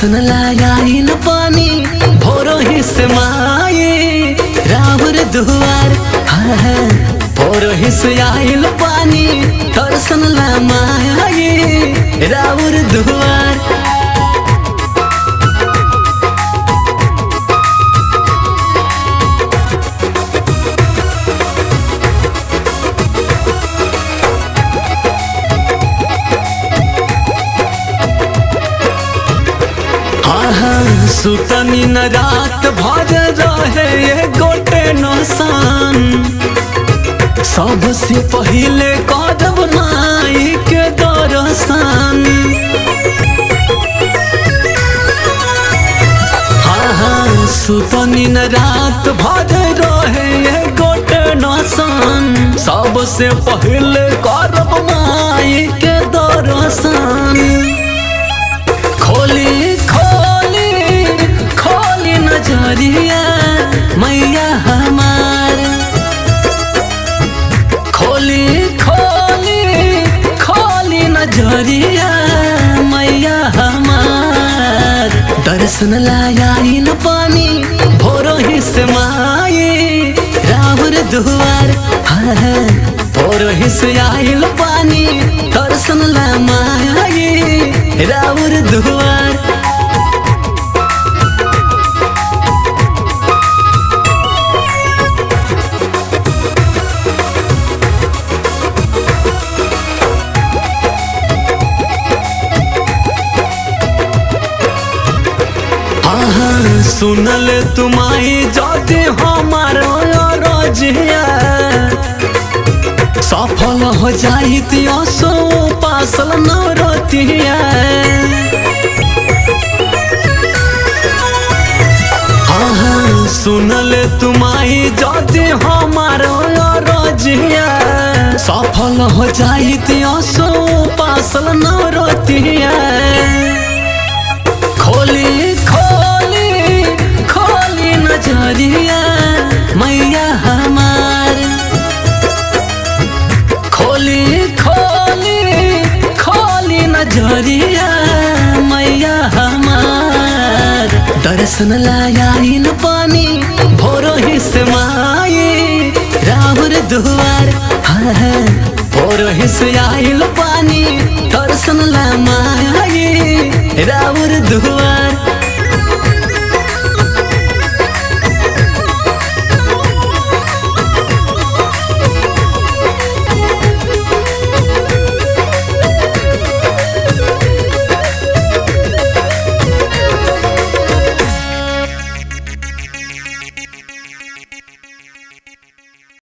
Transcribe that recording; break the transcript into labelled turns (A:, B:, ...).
A: दर्शन लाइन पानी भोरो ही से माए रावर दुआर। हाँ भोरो ही से आइल पानी दर्शन ला माए रावर दुआर। सुतनी न रात भर रहे ये गोटे नौसान, सबसे पहले कदम माई के दर्शन। हाँ सुतनी न रात भर रहे ये गोटे नौसान, सबसे पहले कदम माई के दर्शन। खोली नजरिया मैया हमार, खोली नजरिया मैया हमार। दर्शन लाइन पानी भोरो ही से माए रावर दुआर। हाँ भोरो ही से आइल पानी दर्शन ला माए रावर दुआर। सुनल तुम्हारी जाते हमारो रजिया, सफल हो जाई सो पासल नौरतिया। हाँ सुनल तुम्हारी जाते हमारो रजिया, सफल हो जाई सो पासल नौरतिया। खोली नजरिया मैया हमार, खोली नजरिया मैया हमार। दर्शन लाइन पानी भोरो ही से माए रावर दुआर। हाँ भोरो ही से आइल पानी दर्शन ला माए रावर दुआर।